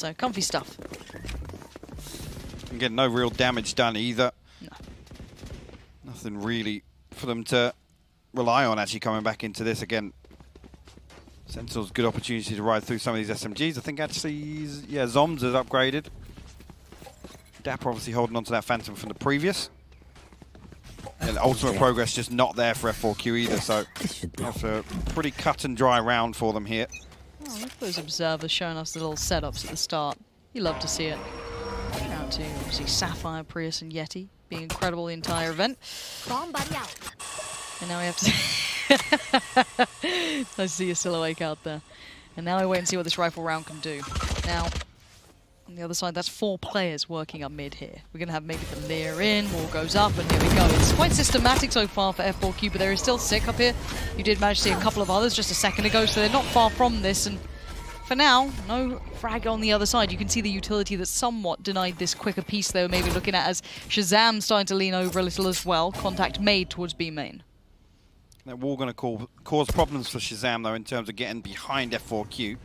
So comfy stuff. Again, no real damage done either. No. Nothing really for them to rely on actually coming back into this again. Sentinels, good opportunity to ride through some of these SMGs. I think actually, yeah, Zoms has upgraded. Dapper obviously holding on to that Phantom from the previous. And ultimate progress just not there for F4Q either, so that's a pretty cut and dry round for them here. Oh, look at those observers showing us the little setups at the start. You love to see it. Shout out to obviously Sapphire, Prius, and Yeti being incredible the entire event. And now we have to nice to see a silhouette out there. And now we wait and see what this rifle round can do. Now, on the other side, that's 4 players working up mid here. We're going to have maybe the Lear in, wall goes up, and here we go. It's quite systematic so far for F4Q, but there is still Sick up here. You did manage to see a couple of others just a second ago, so they're not far from this. And for now, no frag on the other side. You can see the utility that somewhat denied this quicker piece they were maybe looking at as Shazam starting to lean over a little as well. Contact made towards B main. That wall going to cause problems for Shazam, though, in terms of getting behind F4Q.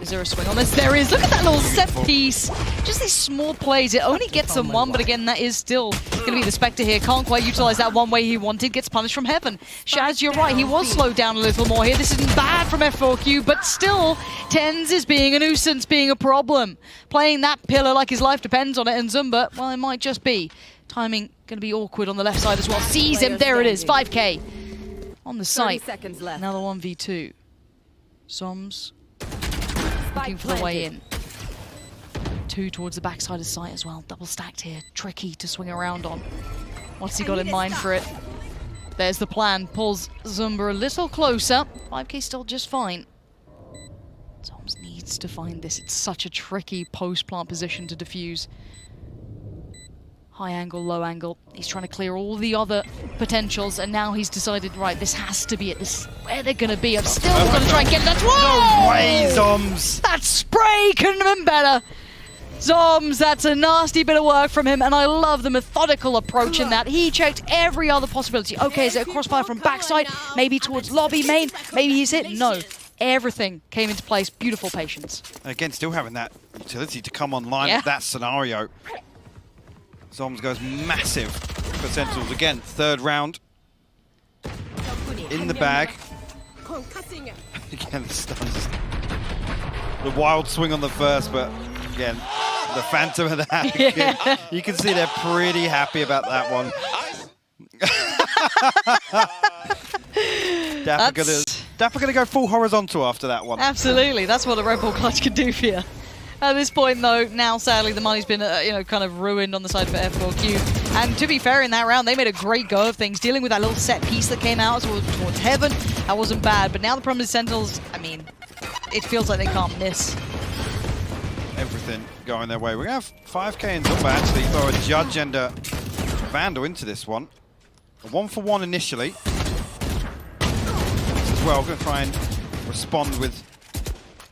Is there a swing on this? There is. Look at that little set piece. Just these small plays. It only gets them one, but again, that is still going to be the Spectre here. Can't quite utilize that one way he wanted. Gets punished from heaven. Shaz, you're right. He was slowed down a little more here. This isn't bad from F4Q, but still, Tens is being a nuisance, being a problem. Playing that pillar like his life depends on it, and Zumba, well, it might just be. Timing going to be awkward on the left side as well. Sees him. There it is. 5K on the site. Another 1v2. Soms looking for the way in. 2 towards the backside of sight as well. Double stacked here. Tricky to swing around on. What's he got in mind for it? There's the plan. Pulls Zumba a little closer. 5K still just fine. Soms needs to find this. It's such a tricky post-plant position to defuse. High angle, low angle. He's trying to clear all the other potentials, and now he's decided, right, this has to be it. This is where they're going to be. I'm still going to try and get that. Whoa! No way, Zoms! That spray couldn't have been better. Zoms, that's a nasty bit of work from him, and I love the methodical approach in that. He checked every other possibility. Okay, is it a crossfire from backside? Maybe towards lobby main? Maybe he's hit? No. Everything came into place. Beautiful patience. Again, still having that utility to come online at that scenario. Zoms goes massive for Sentinels. Again, 3rd round. In the bag. Again, the stuns. The wild swing on the first, but again, the Phantom of that. Yeah. You can see they're pretty happy about that one. Dapper gonna go full horizontal after that one. Absolutely, that's what a Red Bull clutch can do for you. At this point, though, now sadly the money's been, kind of ruined on the side for F4Q. And to be fair, in that round, they made a great go of things, dealing with that little set piece that came out towards heaven. That wasn't bad, but now the problem is Sentinels. I mean, it feels like they can't miss. Everything going their way. We're gonna have 5K and Zumba actually throw a Judge and a Vandal into this one. A 1-for-1 initially. As well, gonna try and respond with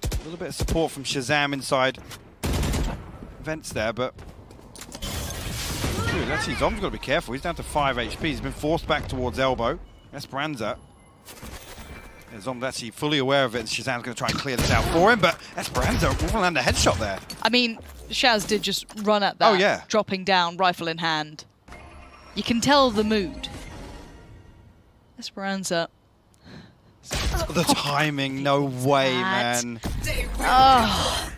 a little bit of support from Shazam inside vents there, but actually Zom's got to be careful. He's down to 5 HP. He's been forced back towards elbow. Esperanza. Yeah, Zom's actually fully aware of it, and Shazam's going to try and clear this out for him, but Esperanza will land a headshot there. I mean, Shaz did just run at that, oh, yeah. Dropping down, rifle in hand. You can tell the mood. Esperanza. The timing, no way, man. Oh,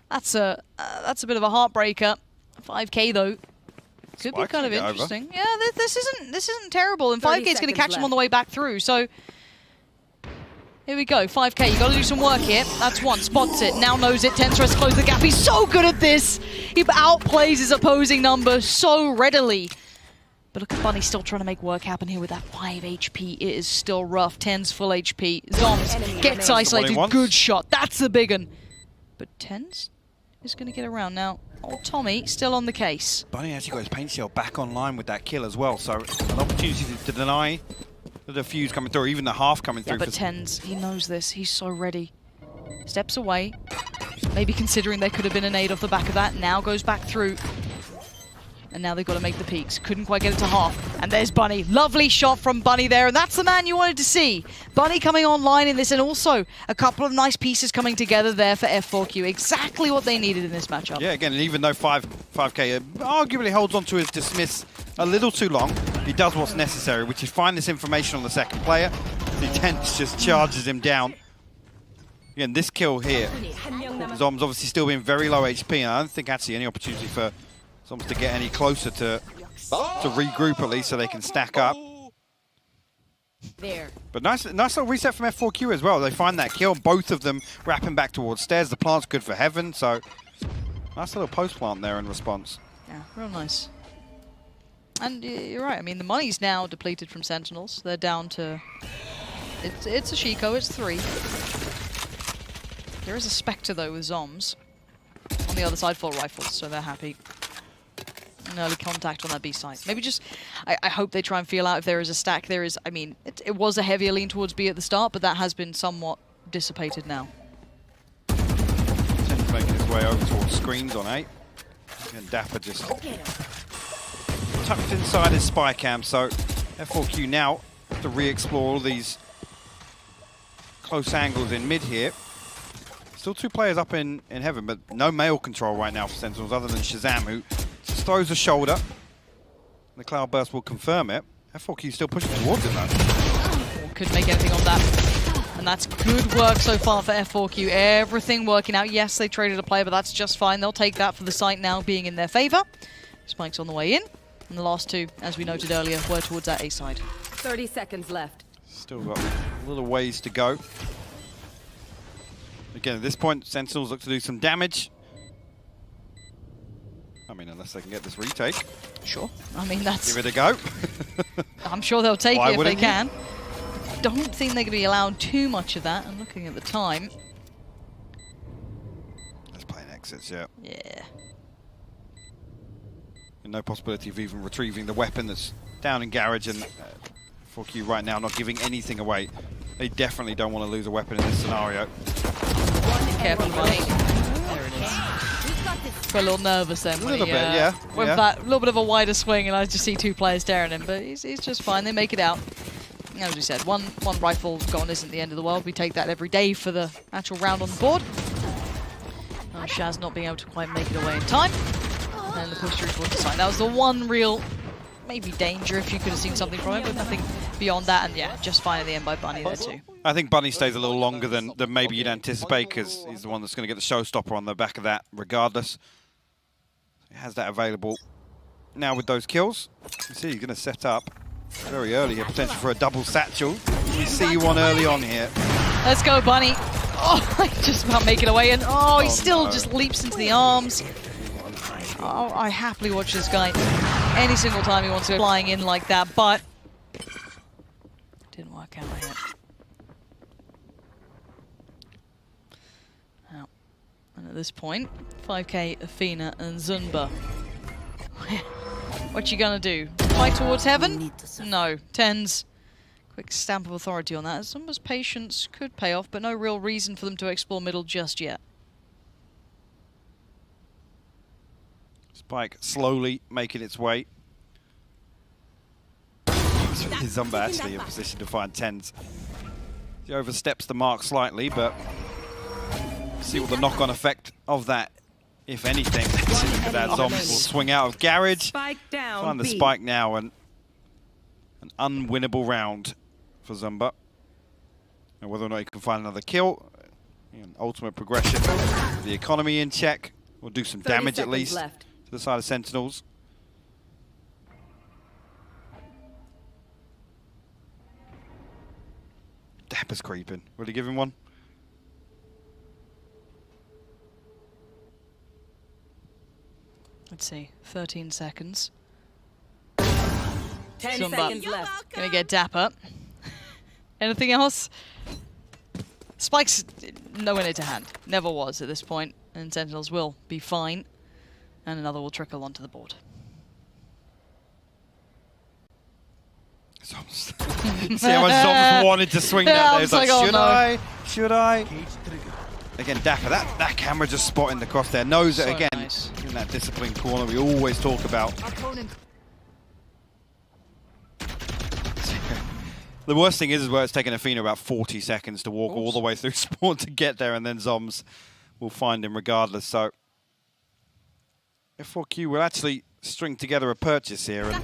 that's a bit of a heartbreaker. 5K though, could be kind of interesting. Yeah, this isn't terrible, and 5K is going to catch him on the way back through. So here we go, 5K. You got to do some work here. That's one. Spots it. Now knows it. Tends to close the gap. He's so good at this. He outplays his opposing number so readily. But look at Bunny still trying to make work happen here with that 5 HP. It is still rough. 10's full HP. Zoms gets isolated. Good shot. That's the big one. But 10's is going to get around now. Old Tommy still on the case. Bunny actually got his paint shell back online with that kill as well. So an opportunity to deny the defuse coming through, or even the half coming through. But 10's, he knows this. He's so ready. Steps away. Maybe considering there could have been a nade off the back of that. Now goes back through. And now they've got to make the peaks. Couldn't quite get it to half. And there's Bunny. Lovely shot from Bunny there. And that's the man you wanted to see. Bunny coming online in this. And also a couple of nice pieces coming together there for F4Q. Exactly what they needed in this matchup. Yeah, again, even though 5K arguably holds on to his dismiss a little too long, he does what's necessary, which is find this information on the second player. The Tense just charges him down. Again, this kill here, Zom's obviously still being very low HP, and I don't think actually any opportunity for Zoms to get any closer to regroup at least so they can stack up. There. But nice little reset from F4Q as well. They find that kill, both of them wrapping back towards stairs. The plant's good for heaven, so nice little post plant there in response. Yeah, real nice. And you're right, I mean, the money's now depleted from Sentinels. They're down to... It's a Shiko, it's 3. There is a Spectre, though, with Zoms. On the other side, 4 rifles, so they're happy. An early contact on that B site. Maybe just... I hope they try and feel out if there is a stack. There is... I mean, it was a heavier lean towards B at the start, but that has been somewhat dissipated now. Ten's making his way over towards screens on 8. And Dapper just tucked inside his spy cam, so F4Q now have to re-explore all these close angles in mid here. Still 2 players up in heaven, but no male control right now for Sentinels other than Shazam, who just throws a shoulder. The cloud burst will confirm it. F4Q still pushing towards it though. Couldn't make anything on that. And that's good work so far for F4Q. Everything working out. Yes, they traded a player, but that's just fine. They'll take that for the site now being in their favor. Spike's on the way in. And the last 2, as we noted earlier, were towards that A side. 30 seconds left. Still got a little ways to go. Again, at this point, Sentinels look to do some damage. I mean, unless they can get this retake. Sure. I mean, that's... Give it a go. I'm sure they'll take Why it if they wouldn't you? can. Don't think they're going to be allowed too much of that. I'm looking at the time. Let's play an exits, yeah. Yeah. And no possibility of even retrieving the weapon that's down in garage, and 4Q right now not giving anything away. They definitely don't want to lose a weapon in this scenario. Careful, Bunny. There it is. Got a little nervous then. A little bit, yeah. Went Yeah. that little bit of a wider swing, and I just see 2 players staring at him, but he's just fine. They make it out. As we said, one rifle gone isn't the end of the world. We take that every day for the actual round on the board. Shaz not being able to quite make it away in time. And the push through towards the side. That was the one real, maybe danger if you could have seen something from it, but nothing beyond that. And yeah, just fine at the end by Bunny there too. I think Bunny stays a little longer than maybe you'd anticipate, because he's the one that's going to get the showstopper on the back of that regardless. He has that available. Now with those kills, you see he's going to set up very early here, potential for a double satchel. We see one early on here. Let's go, Bunny. Oh, I just about make it away, and he still just leaps into the arms. Oh, I happily watch this guy any single time he wants to go flying in like that, but didn't work out yet. Now, and at this point, 5K, Athena, and Zunba. What you gonna do? Fight towards heaven? No. Tens. Quick stamp of authority on that. Zumba's patience could pay off, but no real reason for them to explore middle just yet. Spike slowly making its way. Zumba actually in position to find 10s. He oversteps the mark slightly, but see what the knock-on effect of that, if anything. Look at that, Zombs will swing out of garage. Spike down. Find the spike now, and an unwinnable round for Zumba. And whether or not he can find another kill, ultimate progression. The economy in check. Will do some damage at least left. to the side of Sentinels. Dapper's creeping. Will he give him one? Let's see, 13 seconds. 10 Zumba. seconds left. Gonna get Dapper. Anything else? Spike's nowhere near to hand. Never was at this point. And Sentinels will be fine. And another will trickle onto the board. Zombs. See how much Zombs wanted to swing that there. It's like, oh should no. I? Should I? again, Dapper, that camera just spotting the crosshair. Knows it So again nice. in that disciplined corner we always talk about. The worst thing is where it's taken Athena about 40 seconds to walk all the way through spawn to get there, and then Zoms will find him regardless. So F4Q will actually string together a purchase here, and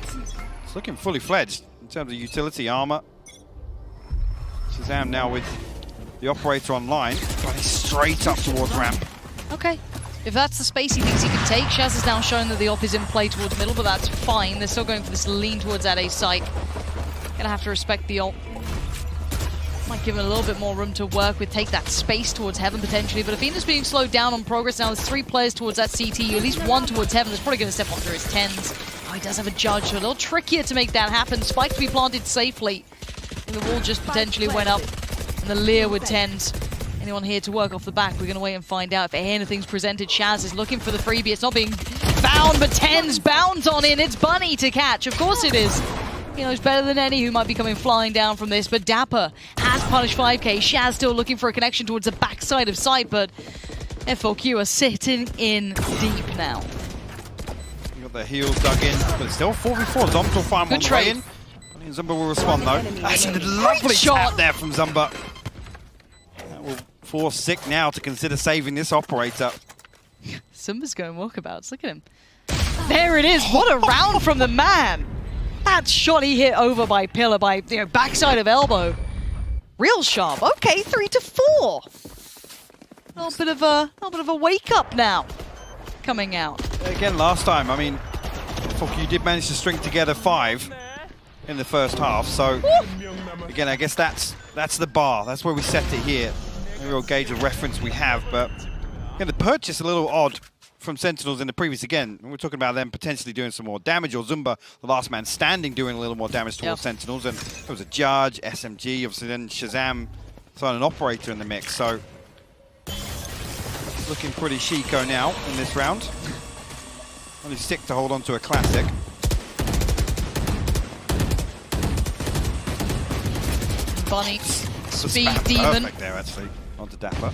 it's looking fully fledged in terms of utility armor. Shazam now with the operator online, running straight up towards ramp. Okay. If that's the space he thinks he can take, Shaz has now shown that the op is in play towards middle, but that's fine. They're still going for this lean towards that A site. Gonna have to respect the ult. Might give him a little bit more room to work with, take that space towards heaven potentially, but Athena's being slowed down on progress now. There's 3 players towards that CT, at least 1 towards heaven. That's probably gonna step on through his 10s. Oh, he does have a judge, so a little trickier to make that happen. Spike to be planted safely. And the wall just potentially went up. And the Lear with 10s. Anyone here to work off the back? We're gonna wait and find out if anything's presented. Shaz is looking for the freebie. It's not being found, but 10s bounds on in. It's Bunny to catch. Of course it is. He knows better than any who might be coming flying down from this, but Dapper has punished 5k. Shaz still looking for a connection towards the backside of sight, but F4Q are sitting in deep now. You got their heels dug in, but it's still 4v4. Zombs will find one way in. And Zumba will respond though. That's a lovely shot there from Zumba. That will force Sick now to consider saving this operator. Zumba's going walkabouts. Look at him. There it is. What a round from the man. That shot he hit over by Pillar, by backside of elbow. Real sharp. Okay, 3-4. A little bit of a wake up now coming out. Again, last time, I mean, you did manage to string together 5 in the first half. So again, I guess that's the bar. That's where we set it here. A real gauge of reference we have, but again, the purchase a little odd from Sentinels in the previous. Again, we're talking about them potentially doing some more damage, or Zumba, the last man standing, doing a little more damage towards Sentinels. And there was a Judge, SMG, obviously then Shazam throwing an operator in the mix. So looking pretty chico now in this round. Only Sick to hold on to a classic. Bunny, speed demon. Perfect there actually, onto Dapper.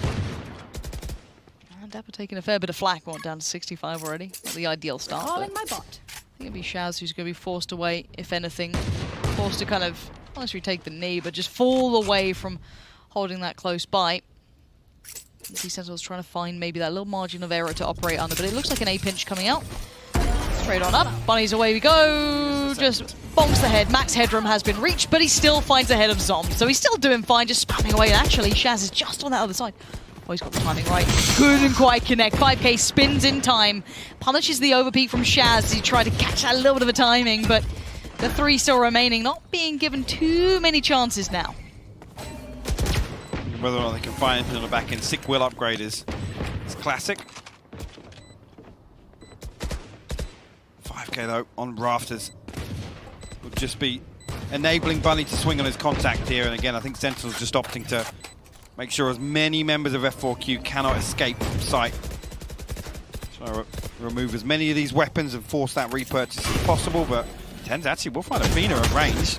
Dapper taking a fair bit of flak, down to 65 already. Not the ideal start. Calling my bot. I think it'll be Shaz who's going to be forced away, if anything. Forced to kind of, not necessarily take the knee, but just fall away from holding that close by. You see Sentinels trying to find maybe that little margin of error to operate under, but it looks like an A pinch coming out. Straight on up. Bunny's away we go. Just bonks the head. Max headroom has been reached, but he still finds ahead of Zom. So he's still doing fine, just spamming away. And actually, Shaz is just on that other side. Oh, he's got the timing right. Couldn't quite connect. 5k spins in time. Punishes the overpeak from Shaz as he tried to catch that little bit of a timing, but the 3 still remaining, not being given too many chances now. Whether or not they can find anything on the back end, Sick will upgrade his classic. 5k though, on rafters. Will just be enabling Bunny to swing on his contact here, and again, I think Sentinel's just opting to make sure as many members of F4Q cannot escape from sight. Try to remove as many of these weapons and force that repurchase as possible, but Tens actually will find Athena at range.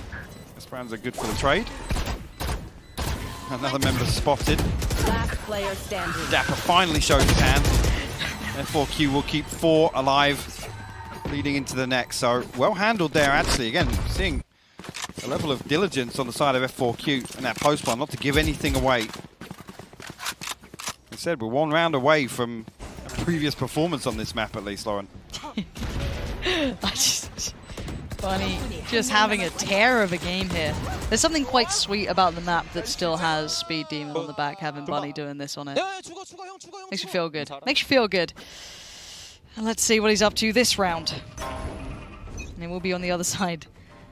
These rounds are good for the trade. Another member spotted. Last player standing. Dapper finally shows his hand. F4Q will keep 4 alive leading into the next, so well handled there actually. Again, seeing a level of diligence on the side of F4Q and that post plan, not to give anything away. As I said, we're 1 round away from a previous performance on this map at least, Lauren. Bunny just having a tear of a game here. There's something quite sweet about the map that still has Speed Demon on the back, having Bunny doing this on it. Makes you feel good. Makes you feel good. And let's see what he's up to this round. And he will be on the other side.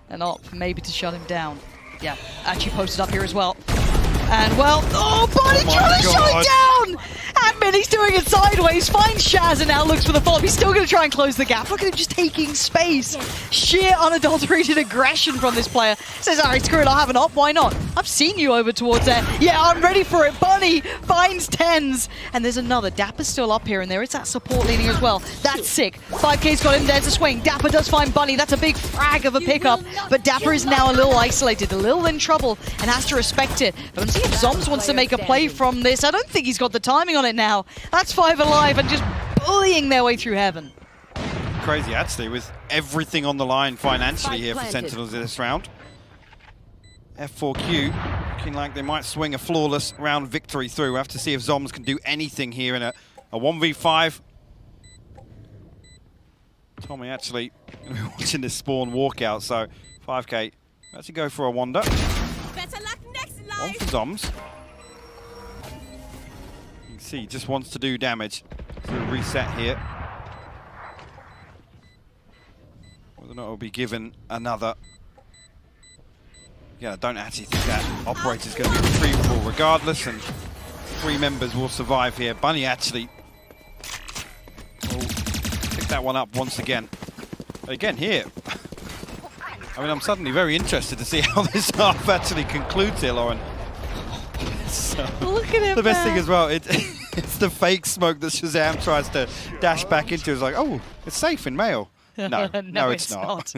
And op, maybe to shut him down. Yeah, actually posted up here as well. And well, oh, Bunny trying to shut it down! Admin, he's doing it sideways, finds Shaz and now looks for the follow-up. He's still going to try and close the gap. Look at him just taking space. Sheer unadulterated aggression from this player. Says, alright, screw it, I'll have an op, why not? I've seen you over towards there. Yeah, I'm ready for it. Bunny finds 10s. And there's another. Dapper's still up here, and there is that support leaning as well. That's sick. 5k's got him there to swing. Dapper does find Bunny. That's a big frag of a pickup. But Dapper is now a little isolated, a little in trouble, and has to respect it. But see if Zoms wants to make a play from this. I don't think he's got the timing on it now. That's 5 alive and just bullying their way through heaven. Crazy, actually, with everything on the line financially here for Sentinels in this round. F4Q looking like they might swing a flawless round victory through. We'll have to see if Zoms can do anything here in a 1v5. Tommy actually going to be watching this spawn walkout, so 5K actually go for a wander. Better luck next One life. for Zoms. You can see he just wants to do damage. So reset here. Whether or not it'll be given another. Yeah, I don't actually think that operator's going to be retrievable regardless, and 3 members will survive here. Bunny actually will pick that one up once again. Again here. I mean, I'm suddenly very interested to see how this half actually concludes here, Lauren. So, Look at him. the best thing as well, it's the fake smoke that Shazam tries to dash back into. It's like, oh, it's safe in male. No, no, it's not.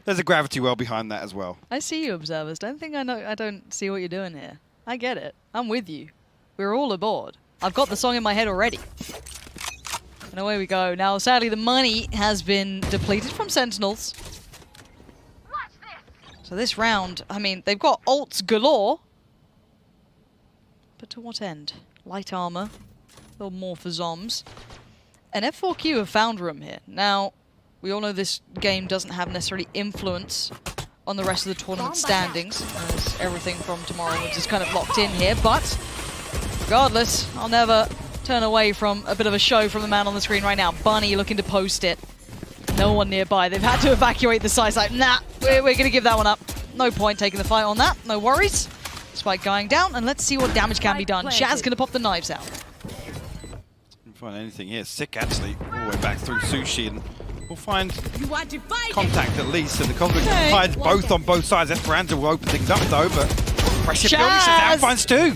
There's a gravity well behind that as well. I see you, observers. Don't think I don't see what you're doing here. I get it. I'm with you. We're all aboard. I've got the song in my head already. And away we go. Now, sadly, the money has been depleted from Sentinels. So this round, I mean, they've got ults galore. But to what end? Light armor. A little more for Zoms. And F4Q have found room here. Now, we all know this game doesn't have necessarily influence on the rest of the tournament standings, as everything from tomorrow onwards is kind of locked in here, but regardless, I'll never turn away from a bit of a show from the man on the screen right now. Bunny looking to post it. No one nearby. They've had to evacuate the site. Like, nah, we're going to give that one up. No point taking the fight on that. No worries. Spike going down, and let's see what damage can be done. Shaz going to pop the knives out. Can't find anything here. Sick, actually, all the way back through Sushi, and we'll find contact at least, and the conflict hides both on both sides. Esperanza will open things up though, but pressure building, Shazam finds 2.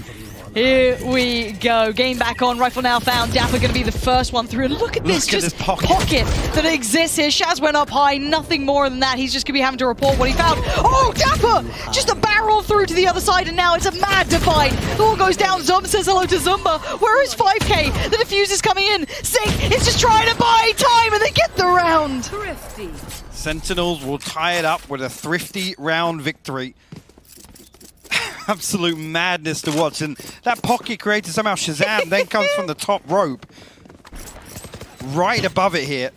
Here we go. Game back on. Rifle now found. Dapper going to be the first one through. And look at this, just pocket that exists here. Shaz went up high. Nothing more than that. He's just going to be having to report what he found. Oh, Dapper! Just a barrel through to the other side, and now it's a mad divide. The wall goes down. Zumba says hello to Zumba. Where is 5K? The defuse is coming in. Sink is just trying to buy time, and they get the round. Thrifty. Sentinels will tie it up with a thrifty round victory. Absolute madness to watch, and that pocket created somehow Shazam then comes from the top rope right above it here.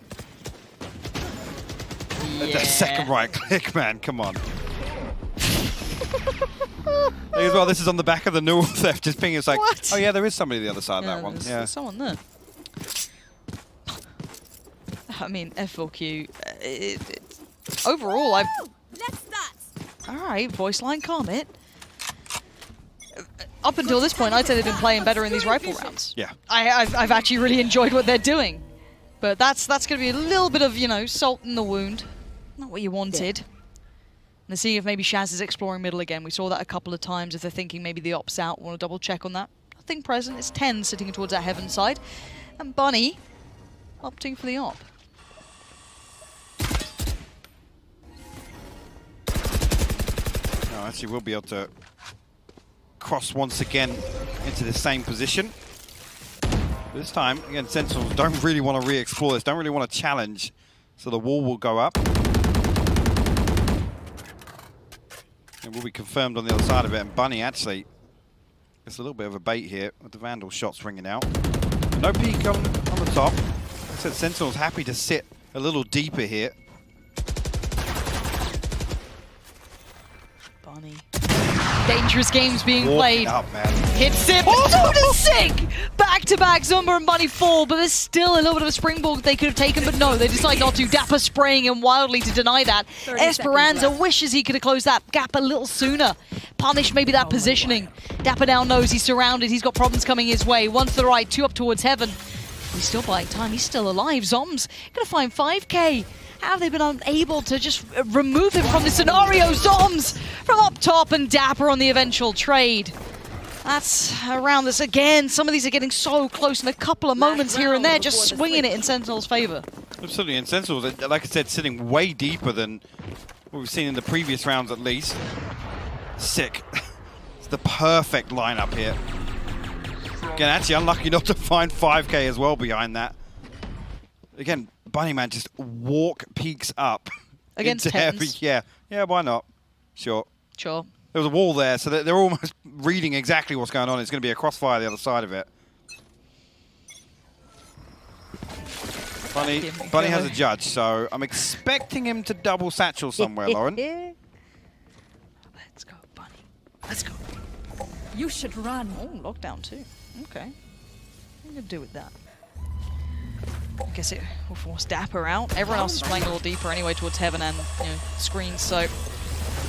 Yeah. The second right click, man, come on. As well, this is on the back of the neural theft, just pinging. It's like, what? oh yeah, there is somebody the other side of that one. There's someone there. I mean, F4Q, overall, Let's start. Alright, voice line comment. Up until this point, I'd say they've been playing better in these rifle rounds. Yeah. I've actually really enjoyed what they're doing. But that's going to be a little bit of, you know, salt in the wound. Not what you wanted. Let's see if maybe Shaz is exploring middle again. We saw that a couple of times. If they're thinking maybe the op's out, want to double check on that. Nothing present. It's 10 sitting towards that heaven side. And Bunny opting for the op. No, actually we'll be able to cross once again into the same position. This time, again, Sentinels don't really want to re-explore this, don't really want to challenge, so the wall will go up. It will be confirmed on the other side of it, and Bunny actually gets a little bit of a bait here with the Vandal shots ringing out. No peek on the top. Like I said, Sentinels happy to sit a little deeper here. Bunny. Dangerous games being played. Up, man. Hits it, but to sink! Back-to-back, Zumba and Bunny fall, but there's still a little bit of a springboard they could have taken, but no, they decide not to. Dapper spraying him wildly to deny that. Esperanza wishes he could have closed that gap a little sooner. Punish maybe that positioning. Dapper now knows he's surrounded, he's got problems coming his way. One to the right, 2 up towards heaven. He's still buying time, he's still alive. Zoms gonna find 5K. How have they been unable to just remove him from the scenario? Zoms from up top and Dapper on the eventual trade. That's around this again. Some of these are getting so close in a couple of moments here and there, just swinging it in Sentinel's favor. Absolutely, and Sentinels, like I said, sitting way deeper than what we've seen in the previous rounds at least. Sick. It's the perfect lineup here. Again, actually unlucky not to find 5K as well behind that. Again, Bunnyman just peeks up. Against into heavy. tens. Yeah, why not? Sure. Sure. There was a wall there, so they're almost reading exactly what's going on. It's going to be a crossfire the other side of it. Bunny has a judge, so I'm expecting him to double satchel somewhere, Lauren. Let's go, Bunny. Let's go. You should run. Oh, lockdown too. Okay. What are you going to do with that? I guess it will force Dapper out. Everyone else is playing a little deeper anyway towards Heaven and screens, so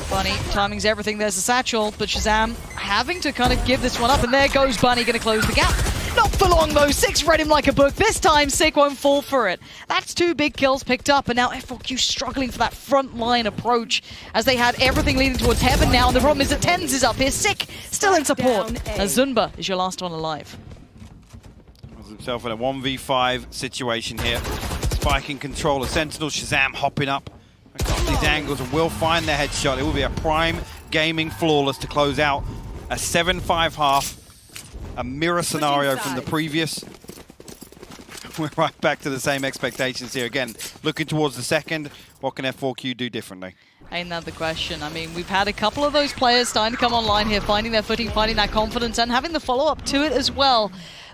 Bunny, timing's everything. There's a satchel, but Shazam having to kind of give this one up, and there goes Bunny, going to close the gap. Not for long though, Six read him like a book. This time, Sick won't fall for it. That's 2 big kills picked up, and now F4Q struggling for that front line approach as they had everything leading towards Heaven now, and the problem is that Tens is up here. Sick still in support, and Zunba is your last one alive. Himself in a 1v5 situation here. Spiking control of Sentinels, Shazam hopping up across these angles and will find their headshot. It will be a prime gaming flawless to close out a 7-5 half. A mirror scenario from the previous. We're right back to the same expectations here again. Looking towards the second, what can F4Q do differently? Ain't that the question? I mean, we've had a couple of those players starting to come online here, finding their footing, finding that confidence, and having the follow-up to it as well.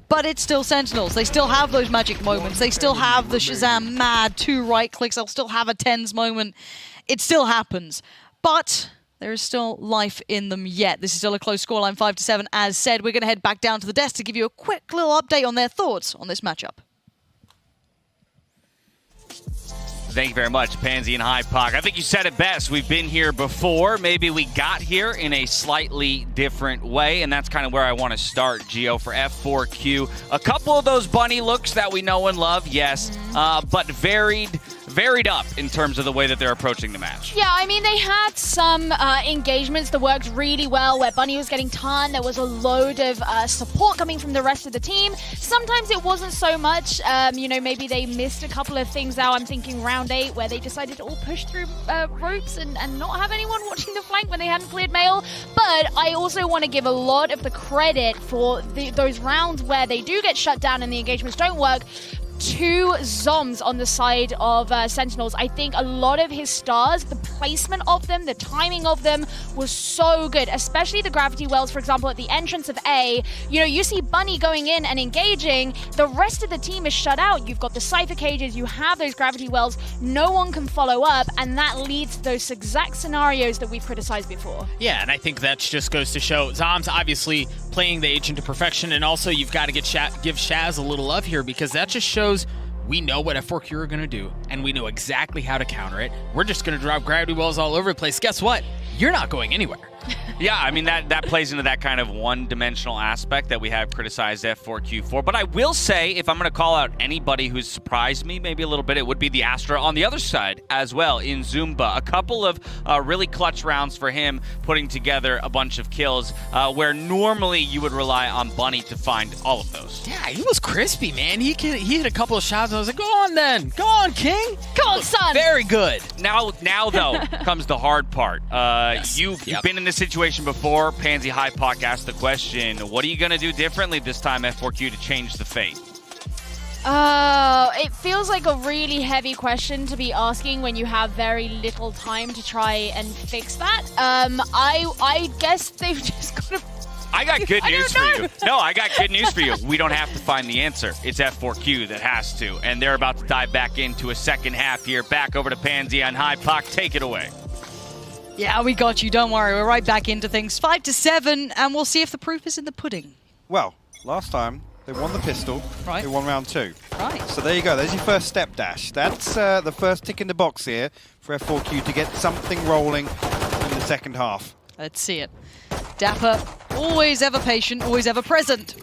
But it's still Sentinels. They still have those magic moments. They still have the Shazam mad 2 right clicks. They'll still have a Tens moment. It still happens. But there is still life in them yet. This is still a close scoreline, 5-7. As said, we're going to head back down to the desk to give you a quick little update on their thoughts on this matchup. Thank you very much, Pansy and Hypoc. I think you said it best. We've been here before. Maybe we got here in a slightly different way, and that's kind of where I want to start, Gio, for F4Q. A couple of those bunny looks that we know and love, yes, but varied up in terms of the way that they're approaching the match. Yeah, I mean, they had some engagements that worked really well where Bunny was getting ton. There was a load of support coming from the rest of the team. Sometimes it wasn't so much. Maybe they missed a couple of things out. I'm thinking round 8 where they decided to all push through ropes and not have anyone watching the flank when they hadn't cleared mail. But I also want to give a lot of the credit for those rounds where they do get shut down and the engagements don't work. 2 Zoms on the side of Sentinels. I think a lot of his stars, the placement of them, the timing of them was so good, especially the gravity wells, for example, at the entrance of A. You see Bunny going in and engaging. The rest of the team is shut out. You've got the Cypher cages, you have those gravity wells. No one can follow up, and that leads to those exact scenarios that we've criticized before. Yeah, and I think that just goes to show Zom's obviously playing the agent to perfection, and also you've got to give Shaz a little love here because that just shows we know what F4Q are going to do, and we know exactly how to counter it. We're just going to drop gravity wells all over the place. Guess what? You're not going anywhere. Yeah, I mean, that plays into that kind of one-dimensional aspect that we have criticized F4Q for. But I will say, if I'm going to call out anybody who's surprised me maybe a little bit, it would be the Astra on the other side as well in Zumba. A couple of really clutch rounds for him, putting together a bunch of kills where normally you would rely on Bunny to find all of those. Yeah, he was crispy, man. He hit a couple of shots, and I was like, go on then. Go on, King. Come on, son. Very good. Now though, comes the hard part. Yes. You've been in this situation before. Pansy Hypoc asked the question, what are you going to do differently this time, F4Q, to change the fate? It feels like a really heavy question to be asking when you have very little time to try and fix that. I guess they've just got to... I got good news for you. No, I got good news for you. We don't have to find the answer. It's F4Q that has to. And they're about to dive back into a second half here. Back over to Pansy and Hypoc. Take it away. Yeah, we got you. Don't worry. We're right back into things. 5-7, and we'll see if the proof is in the pudding. Well, last time they won the pistol. Right. They won round 2. Right. So there you go. There's your first step dash. That's the first tick in the box here for F4Q to get something rolling in the second half. Let's see it. Dapper, always ever patient, always ever present.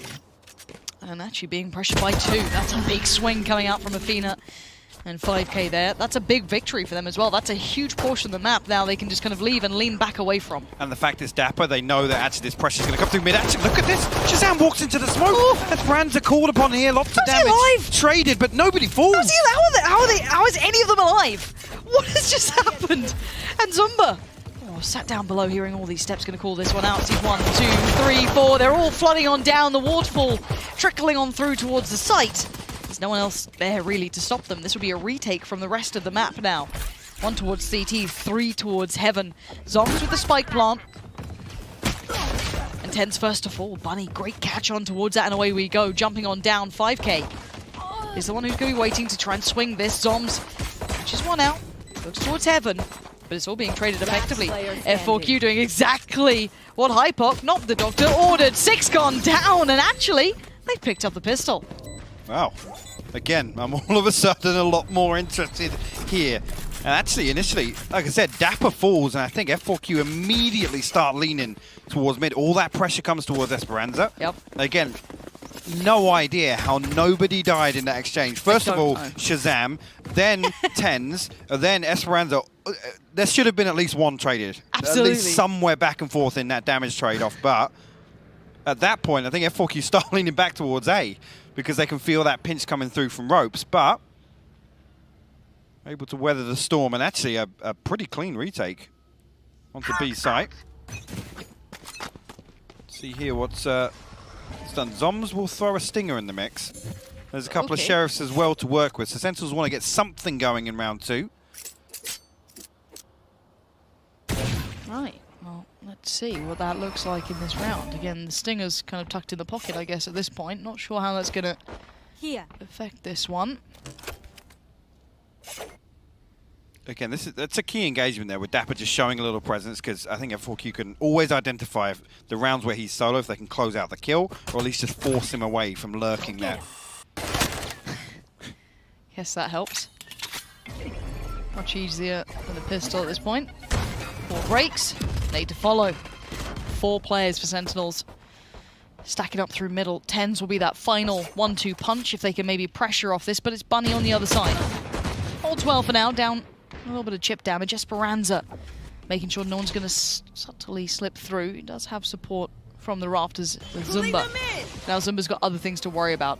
And actually being pressured by 2. That's a big swing coming out from Athena. And 5K there. That's a big victory for them as well. That's a huge portion of the map now they can just kind of leave and lean back away from. And the fact is Dapper, they know that actually this pressure's going to come through mid-action. Look at this! Shazam walks into the smoke! As brands are called upon here, lots of damage. Alive? Traded, but nobody falls! How is any of them alive? What has just happened? And Zumba. was sat down below hearing all these steps, going to call this one out. See 1, 2, 3, 4. They're all flooding on down. The waterfall trickling on through towards the site. There's no one else there really to stop them. This will be a retake from the rest of the map now. 1 towards CT, 3 towards Heaven. Zombs with the spike plant. And 10's first to fall. Bunny, great catch on towards that, and away we go. Jumping on down, 5K is the one who's going to be waiting to try and swing this. Zombs catches one out, looks towards Heaven, but it's all being traded effectively. F4Q doing exactly what Hypoc, not the Doctor, ordered. 6 gone down, and actually, they picked up the pistol. Wow. Again, I'm all of a sudden a lot more interested here. And actually, initially, like I said, Dapper falls, and I think F4Q immediately start leaning towards mid. All that pressure comes towards Esperanza. Yep. Again, no idea how nobody died in that exchange. First of all, Shazam, then Tens, then Esperanza. There should have been at least one traded. Absolutely. At least somewhere back and forth in that damage trade-off. But at that point, I think F4Q start leaning back towards A because they can feel that pinch coming through from ropes. But able to weather the storm, and actually a pretty clean retake onto B site. See here what's done. Zombs will throw a stinger in the mix. There's a couple of sheriffs as well to work with, so Sentinels want to get something going in round 2. Right, well, let's see what that looks like in this round. Again, the stinger's kind of tucked in the pocket, I guess, at this point. Not sure how that's going to affect this one. Again, that's a key engagement there with Dapper just showing a little presence, because I think F4Q can always identify the rounds where he's solo, if they can close out the kill, or at least just force him away from lurking there. Guess that helps. Much easier than the pistol at this point. 4 breaks, need to follow. 4 players for Sentinels. Stacking up through middle. 10s will be that final 1-2 punch if they can maybe pressure off this, but it's Bunny on the other side. All 12 for now, down a little bit of chip damage. Esperanza making sure no one's going to subtly slip through. He does have support from the rafters with Zumba. Now Zumba's got other things to worry about.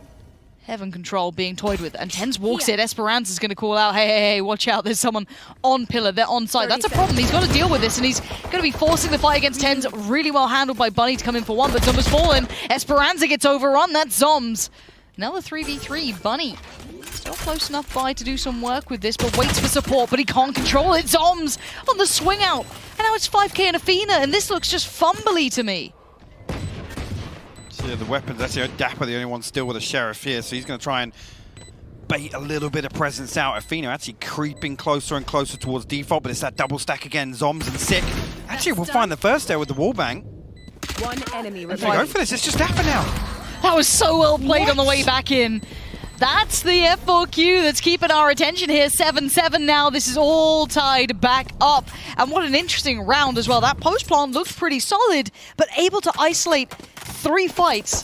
Heaven control being toyed with, and Tens walks it. Esperanza's going to call out, hey, watch out, there's someone on pillar, they're on site. That's a problem, he's got to deal with this, and he's going to be forcing the fight against Tens. Really well handled by Bunny to come in for one, but Zumba's fallen. Esperanza gets overrun, that's Zoms. Another 3v3, Bunny still close enough by to do some work with this, but waits for support, but he can't control it. Zoms on the swing out, and now it's 5K and Athena, and this looks just fumbly to me. Yeah, the weapons, actually Dapper the only one still with a sheriff here, so he's going to try and bait a little bit of presence out. Athena actually creeping closer and closer towards default, but it's that double stack again. Zoms and Sick. Actually, we'll find the first there with the wallbang. One enemy If they go for this, it's just Dapper now. That was so well played on the way back in. That's the F4Q that's keeping our attention here. 7-7 now. This is all tied back up. And what an interesting round as well. That post plant looks pretty solid, but able to isolate 3 fights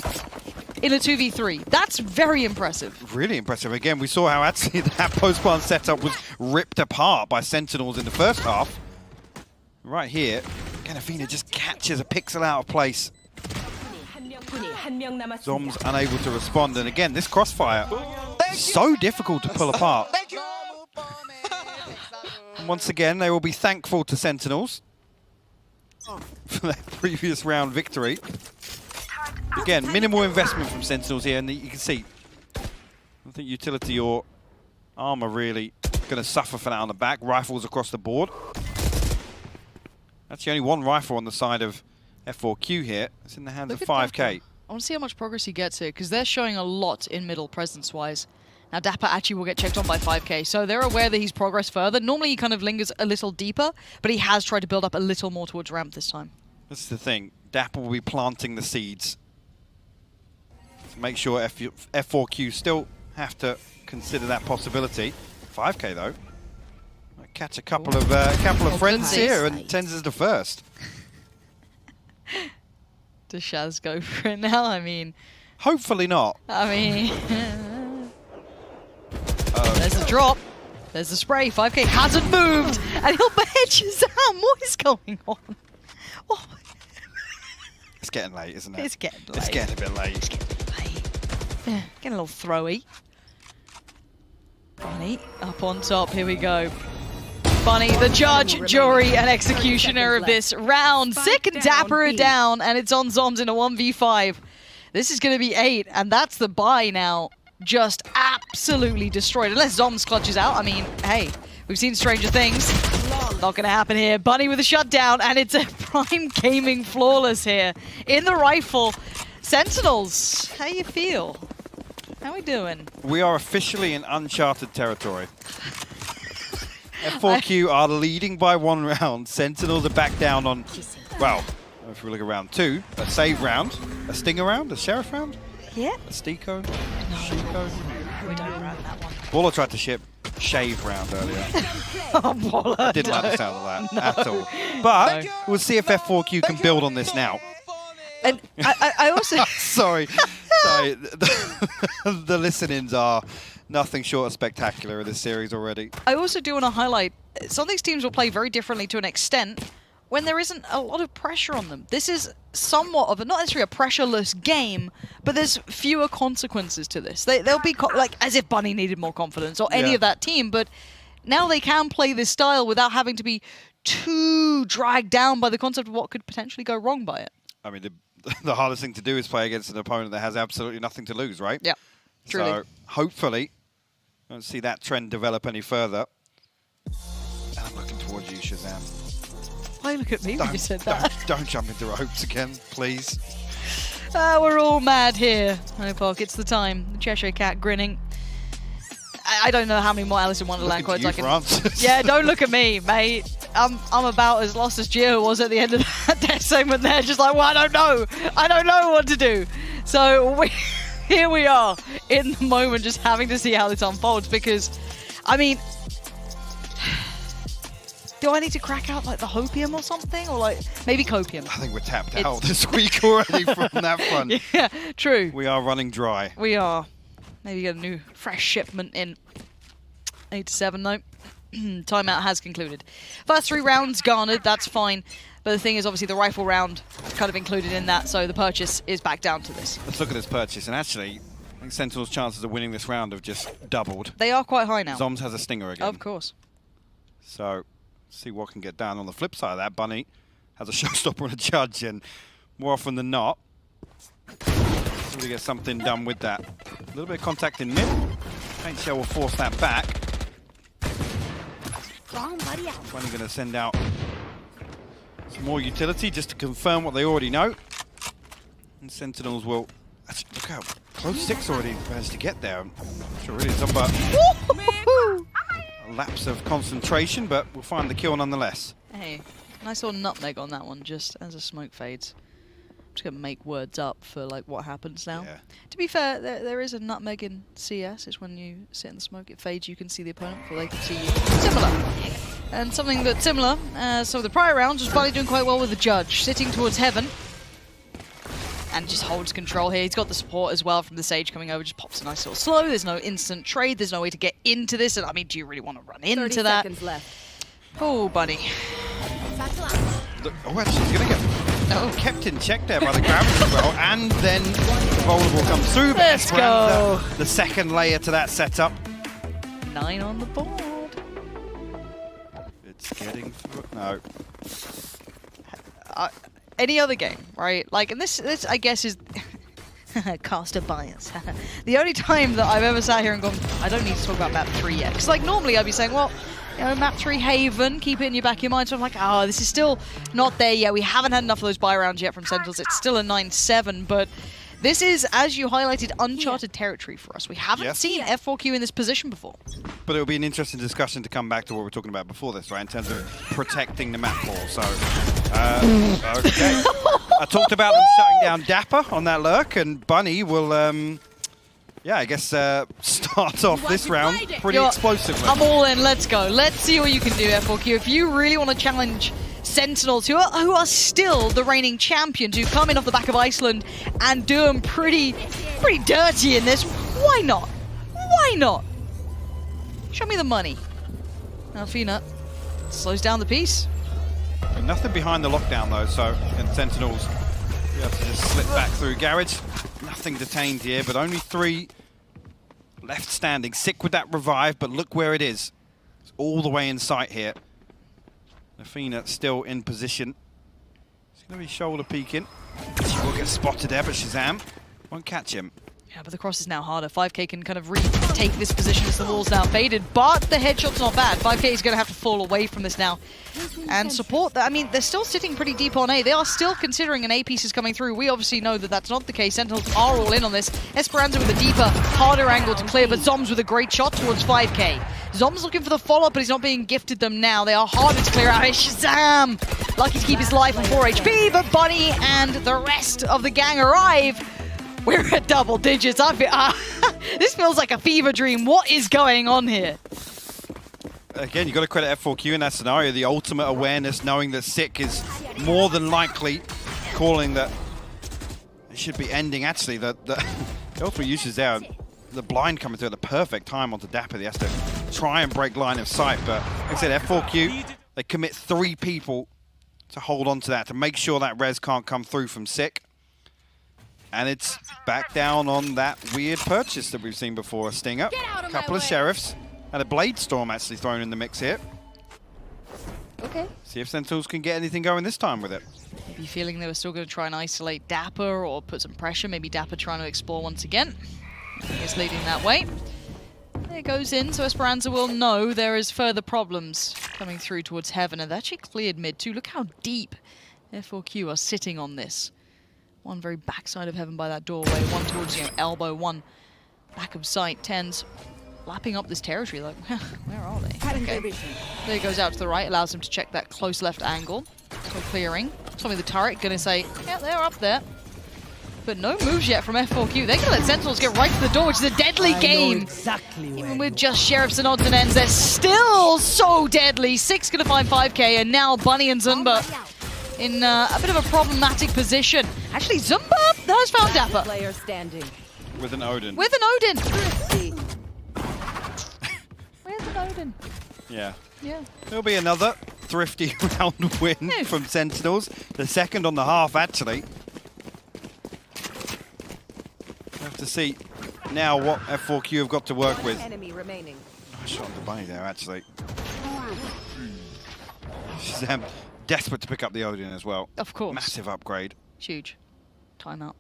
in a 2v3. That's very impressive. Really impressive. Again, we saw how actually that post plant setup was ripped apart by Sentinels in the first half. Right here, again, Athena just catches a pixel out of place. Zoms unable to respond, and again, this crossfire, so difficult to pull apart. And once again, they will be thankful to Sentinels for their previous round victory. Again, minimal investment from Sentinels here, and you can see, I don't think utility or armor really going to suffer for that on the back. Rifles across the board. Actually, only 1 rifle on the side of F4Q here. It's in the hands of 5K. I want to see how much progress he gets here, because they're showing a lot in middle presence-wise. Now, Dapper actually will get checked on by 5K, so they're aware that he's progressed further. Normally, he kind of lingers a little deeper, but he has tried to build up a little more towards ramp this time. That's the thing. Dapper will be planting the seeds. To make sure F4Q still have to consider that possibility. 5K, though. Might catch a couple of friends here, and Tens is the first. Does Shaz go for it now? I mean... Hopefully not. I mean... There's a drop. There's the spray. 5K hasn't moved. And he'll behead Shazam. What is going on? What? It's getting late, isn't it? It's getting late. It's getting a bit late. It's getting a bit late. Yeah, getting a little throwy. Bunny up on top. Here we go. Bunny, the judge, jury, and executioner of this round. Sick and Dapper are down, and it's on Zoms in a 1v5. This is going to be 8, and that's the buy now. Just absolutely destroyed. Unless Zoms clutches out. I mean, hey, we've seen stranger things. Not going to happen here. Bunny with a shutdown, and it's a Prime Gaming flawless here. In the rifle. Sentinels, how you feel? How we doing? We are officially in uncharted territory. F4Q are leading by 1 round. Sentinels are back down on, well, if we look at round 2, a save round, a stinger round, a sheriff round, Yeah. a Steco, No, we don't run that one. Baller tried to shave round earlier. Oh, Baller, Didn't like the sound of that at all. But we'll see if F4Q can build on this now. And I also... Sorry. The listenings are nothing short of spectacular in this series already. I also do want to highlight, some of these teams will play very differently to an extent when there isn't a lot of pressure on them. This is somewhat of a, not necessarily a pressureless game, but there's fewer consequences to this. They'll be like as if Bunny needed more confidence or any of that team, but now they can play this style without having to be too dragged down by the concept of what could potentially go wrong by it. I mean, the hardest thing to do is play against an opponent that has absolutely nothing to lose, right? Yeah, truly. So hopefully, don't see that trend develop any further. I'm looking towards you, Shazam. Why look at me when you said that? Don't jump into ropes again, please. We're all mad here. Honeypock, it's the time. The Cheshire Cat grinning. I don't know how many more Alice in Wonderland quotes I can... Yeah, don't look at me, mate. I'm about as lost as Gio was at the end of that death segment there. Just like, well, I don't know. I don't know what to do. So here we are in the moment, just having to see how this unfolds. Because, I mean... Do I need to crack out like the Hopium or something? Or like maybe Copium? I think we're tapped out this week already from that front. Yeah, true. We are running dry. We are. Maybe get a new fresh shipment in. 8-7 though. Timeout has concluded. First 3 rounds garnered, that's fine. But the thing is, obviously, the rifle round kind of included in that, so the purchase is back down to this. Let's look at this purchase, and actually, I think Sentinel's chances of winning this round have just doubled. They are quite high now. Zoms has a stinger again. Of course. So, see what can get done. On the flip side of that, Bunny has a showstopper and a judge, and more often than not, really get something done with that. A little bit of contact in mid. Paint Shell will force that back. Bunny going to send out some more utility just to confirm what they already know. And Sentinels will... Actually, look how close 6 already managed to get there. I'm sure it is. But a lapse of concentration, but we'll find the kill nonetheless. Hey, nice little nutmeg on that one, just as the smoke fades. I'm just going to make words up for like what happens now. Yeah. To be fair, there is a nutmeg in CS. It's when you sit in the smoke, it fades, you can see the opponent, or they can see you. Similar. And something that's similar, so the prior rounds was Bunny doing quite well with the judge, sitting towards heaven. And just holds control here. He's got the support as well from the Sage coming over, just pops a nice little slow. There's no instant trade, there's no way to get into this. And I mean, do you really want to run into 30 that? seconds left. Oh, Bunny. Look, oh, actually, he's going to get kept in check there by the gravity as well. And then the vulnerable comes through. Let's go. The second layer to that setup. 9 on the board. It's getting through. No. Any other game, right? Like, and this I guess is caster bias. The only time that I've ever sat here and gone, I don't need to talk about map 3 yet. Because like normally I'd be saying, well, you know, map 3 Haven, keep it in your back of your mind. So I'm like, oh, this is still not there yet. We haven't had enough of those buy rounds yet from Sentinels. It's still a 9-7, but this is, as you highlighted, uncharted territory for us. We haven't seen F4Q in this position before. But it'll be an interesting discussion to come back to what we were talking about before this, right? In terms of protecting the map ball. So, okay. I talked about them shutting down Dapper on that lurk, and Bunny will, I guess, start off this round pretty explosively. I'm all in. Let's go. Let's see what you can do, F4Q. If you really want to challenge Sentinels, who are still the reigning champions, who come in off the back of Iceland and do them pretty dirty in this, why not? Why not? Show me the money. Alfina slows down the piece. And nothing behind the lockdown though, so and Sentinels you have to just slip back through garage. Nothing detained here, but only 3 left standing. Sick with that revive, but look where it is. It's all the way in sight here. Nafina still in position. She's going to be shoulder peeking. She will get spotted there, but Shazam won't catch him. Yeah, but the cross is now harder. 5K can kind of retake this position as the wall's now faded, but the headshot's not bad. 5K is going to have to fall away from this now and support that. I mean, they're still sitting pretty deep on A. They are still considering an A piece is coming through. We obviously know that that's not the case. Sentinels are all in on this. Esperanza with a deeper, harder angle to clear, but Zoms with a great shot towards 5K. Zoms looking for the follow-up, but he's not being gifted them now. They are harder to clear out. It's Shazam! Lucky to keep his life on 4 HP, but Bunny and the rest of the gang arrive. We're at double digits. This feels like a fever dream. What is going on here? Again, you've got to credit F4Q in that scenario. The ultimate awareness, knowing that Sick is more than likely calling that it should be ending. Actually, the ultimate usage there, the blind coming through at the perfect time onto Dapper. He has to try and break line of sight. But like I said, F4Q, they commit 3 people to hold on to that, to make sure that res can't come through from Sick. And it's back down on that weird purchase that we've seen before. A Stinger, a couple of Sheriffs, and a Blade Storm actually thrown in the mix here. Okay. See if Sentinels can get anything going this time with it. Maybe feeling they were still going to try and isolate Dapper or put some pressure. Maybe Dapper trying to explore once again. Is leading that way. There it goes in, so Esperanza will know there is further problems coming through towards Heaven. And they actually cleared mid too. Look how deep F4Q are sitting on this. One very backside of Heaven by that doorway, one towards, elbow, one back of sight. Tens lapping up this territory, like, where are they? Okay. There he goes out to the right, allows him to check that close left angle. So clearing. Tommy the turret gonna say, yeah, they're up there. But no moves yet from F4Q. They're gonna let Sentinels get right to the door, which is a deadly game. Exactly. Even with just Sheriffs and odds and ends, they're still so deadly. 6 gonna find 5K, and now Bunny and Zumba in a bit of a problematic position. Actually, Zumba has found Dapper. Player standing. With an Odin. With an Odin. Where's an Odin? Yeah. Yeah. There'll be another thrifty round win from Sentinels. The second on the half, actually. We'll have to see now what F4Q have got to work with. Enemy remaining. Nice shot on the bunny there, actually. Shazam desperate to pick up the Odin as well. Of course. Massive upgrade. Huge. Timeout.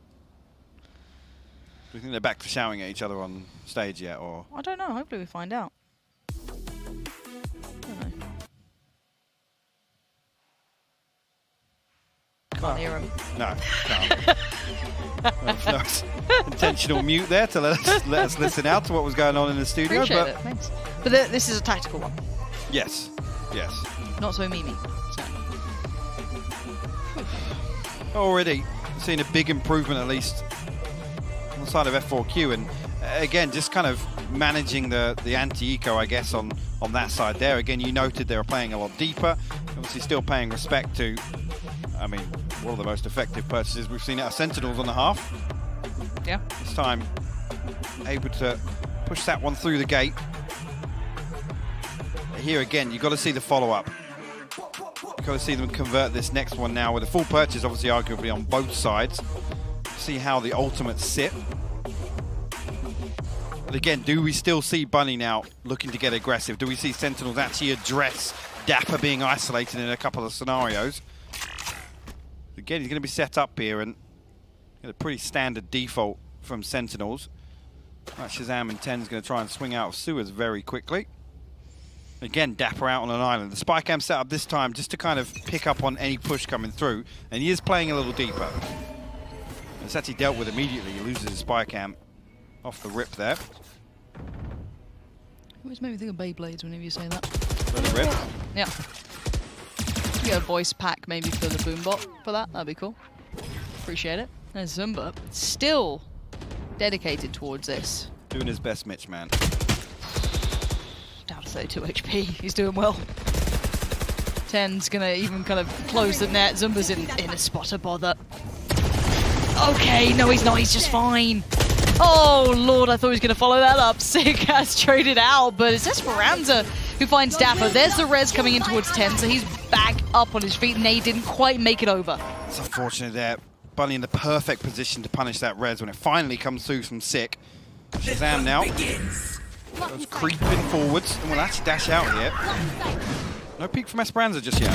Do you think they're back to shouting at each other on stage yet, or? I don't know. Hopefully we find out. Don't know. Can't hear him. No, can't. No intentional mute there to let us listen out to what was going on in the studio. Appreciate but it. Thanks. But this is a tactical one. Yes, yes. Not so Mimi. So. Already seen a big improvement, at least on the side of F4Q, and again, just kind of managing the anti-eco, I guess, on that side there. Again, you noted they were playing a lot deeper, obviously still paying respect to, I mean, one of the most effective purchases we've seen out of Sentinels on the half. Yeah. This time, able to push that one through the gate. Here again, you've got to see the follow-up. You've got to see them convert this next one now with a full purchase, obviously, arguably on both sides. See how the ultimates sit. But again, do we still see Bunny now looking to get aggressive? Do we see Sentinels actually address Dapper being isolated in a couple of scenarios? Again, he's going to be set up here, and a pretty standard default from Sentinels. That Shazam and 10's going to try and swing out of sewers very quickly. Again, Dapper out on an island. The spy cam set up this time just to kind of pick up on any push coming through, and he is playing a little deeper. It's actually dealt with immediately. He loses his spy cam off the rip there. Always make me think of Beyblades whenever you say that. For the rip. Yeah. Get a voice pack maybe for the boombot for that. That'd be cool. Appreciate it. There's Zumba. Still dedicated towards this. Doing his best, Mitch, man. Down to 32 HP. He's doing well. 10's gonna even kind of close the net. Zumba's in a spot of bother. Okay, no he's not. He's just fine. Oh lord, I thought he was gonna follow that up. Sick has traded out, but it's Esperanza who finds Dapper. There's the res coming in towards 10, so he's back up on his feet, and they didn't quite make it over. It's unfortunate there. Bunny in the perfect position to punish that res when it finally comes through from Sick. Shazam now. Goes creeping forwards and will actually dash out here. No peek from Esperanza just yet.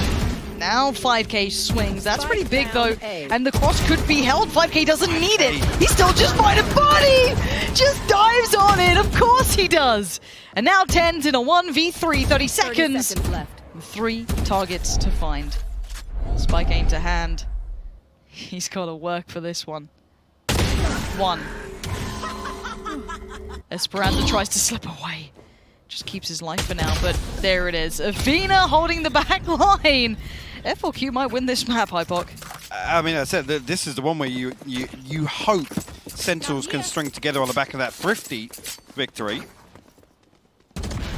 Now 5K swings. That's pretty big though. And the cross could be held. 5K doesn't need it. He's still just fighting. Buddy just dives on it. Of course he does. And now 10s in a 1v3. 30 seconds. left. 3 targets to find. Spike aim to hand. He's got to work for this one. 1. Esperanza tries to slip away. Just keeps his life for now, but there it is. Avina holding the back line. F4Q might win this map, Hypok. I mean, I said that this is the one where you hope Sentinels can string together on the back of that thrifty victory.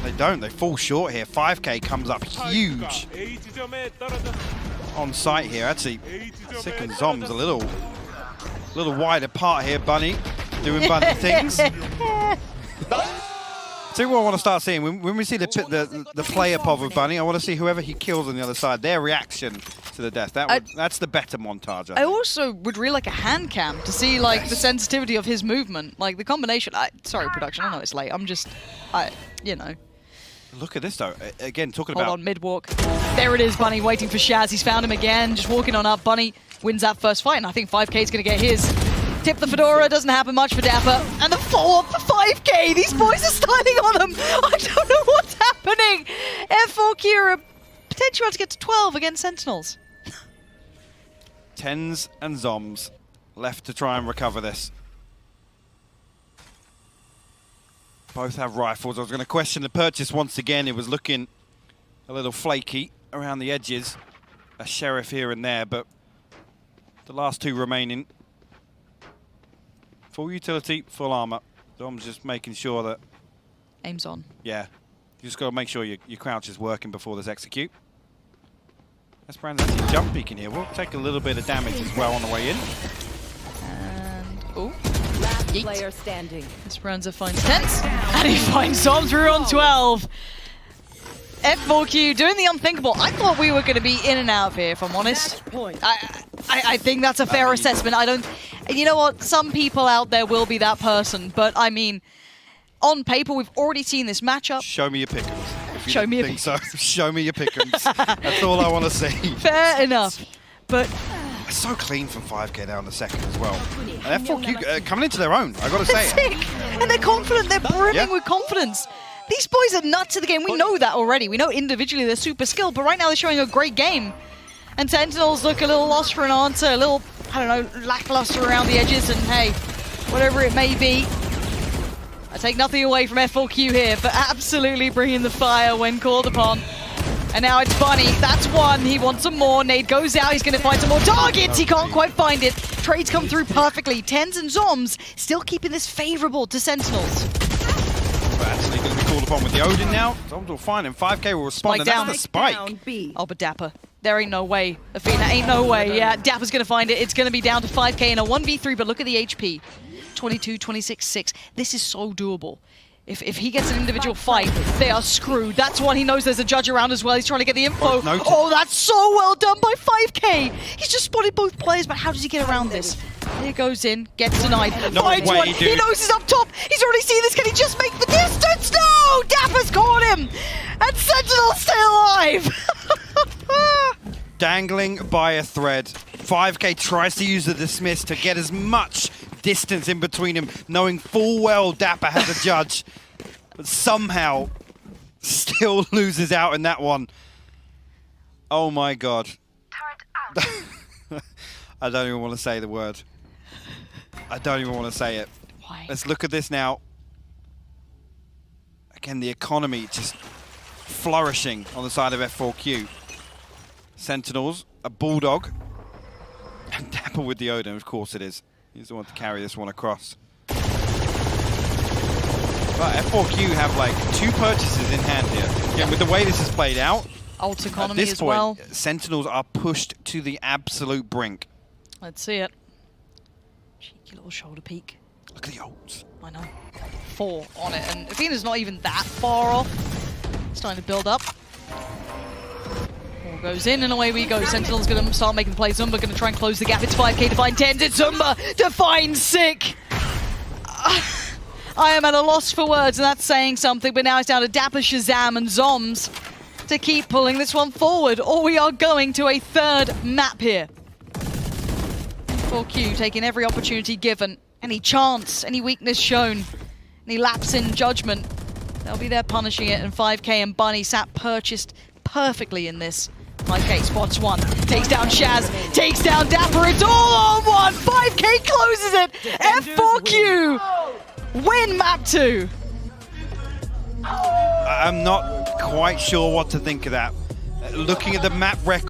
They don't. They fall short here. 5K comes up huge on site here. Actually, Sick and Zom's a little wide apart here, Bunny, doing Bunny things. See what I want to start seeing when we see the player pod with Bunny. I want to see whoever he kills on the other side, their reaction to the death. That's the better montage. I also would really like a hand cam to see like the sensitivity of his movement, like the combination. Sorry, production. I know it's late. You know. Look at this though. Again, talking Hold about. on, mid walk. There it is, Bunny waiting for Shaz. He's found him again. Just walking on up. Bunny wins that first fight, and I think 5K is going to get his. Tip the Fedora, doesn't happen much for Dapper. And the follow-up for 5K. These boys are styling on him. I don't know what's happening. F4Q are potentially to get to 12 against Sentinels. 10s and Zoms left to try and recover this. Both have rifles. I was going to question the purchase once again. It was looking a little flaky around the edges. A sheriff here and there, but the last 2 remaining. Full utility, full armor. Dom's just making sure that... Aim's on. Yeah. You just got to make sure your crouch is working before this execute. Esperanza actually jump peeking here. We'll take a little bit of damage as well on the way in. And... oh. Last Yeet. player standing. Esperanza finds 10s. And he finds Zoms. We're on 12. F4Q doing the unthinkable. I thought we were going to be in and out of here, if I'm honest. I think that's a fair assessment. I don't... You know what? Some people out there will be that person. But, I mean, on paper, we've already seen this matchup. Show me your pickings. If you Show me think so. Show me your pickings. That's all I want to see. Fair enough. But... It's so clean from 5K down the second as well. And F4Q coming into their own, I got to say it. Sick. And they're confident. They're brimming with confidence. These boys are nuts at the game. We know that already. We know individually they're super skilled, but right now they're showing a great game. And Sentinels look a little lost for an answer, a little, I don't know, lackluster around the edges, and hey, whatever it may be. I take nothing away from F4Q here, but absolutely bringing the fire when called upon. And now it's Bunny. That's 1. He wants some more. Nade goes out. He's going to find some more targets. He can't quite find it. Trades come through perfectly. 10s and Zoms still keeping this favorable to Sentinels. But actually going to be called upon with the Odin now. Zoms will find him. 5K will respond, and that's the spike. Oh, but Dapper. There ain't no way. Athena, ain't no way. Yeah, Dapper's going to find it. It's going to be down to 5K in a 1v3, but look at the HP. 22, 26, 6. This is so doable. If he gets an individual fight, they are screwed. That's one. He knows there's a judge around as well. He's trying to get the info. Oh, that's so well done by 5K. He's just spotted both players, but how does he get around this? Here goes in, gets denied. Finds one. He knows he's up top. He's already seen this. Can he just make the distance? No! Dapper's caught him. And Sentinel's still alive. Dangling by a thread. 5K tries to use the dismiss to get as much distance in between him, knowing full well Dapper has a judge, but somehow still loses out in that one. Oh my god. I don't even want to say the word. I don't even want to say it. Why? Let's look at this now. Again, the economy just flourishing on the side of F4Q. Sentinels, a Bulldog, and Dapper with the Odin, of course it is. He's the one to carry this one across. But F4Q have like 2 purchases in hand here. Yeah, with the way this is played out, Ult economy at this as point, well. Sentinels are pushed to the absolute brink. Let's see it. Cheeky little shoulder peek. Look at the ults. I know. 4 on it, and Athena's not even that far off. Starting to build up. Ball goes in, and away we go. Sentinel's going to start making plays. Zumba going to try and close the gap. It's 5K to find 10s. It's Zumba to find Sick. I am at a loss for words, and that's saying something. But now it's down to Dapper, Shazam, and Zoms. to keep pulling this one forward, or we are going to a third map here. F4Q taking every opportunity given, any chance, any weakness shown, any lapse in judgment. They'll be there punishing it, and 5K and Bunny sat purchased perfectly in this. 5K spots one, takes down Shaz, takes down Dapper, it's all on one! 5K closes it! F4Q win map 2! I'm not quite sure what to think of that. Looking at the map record.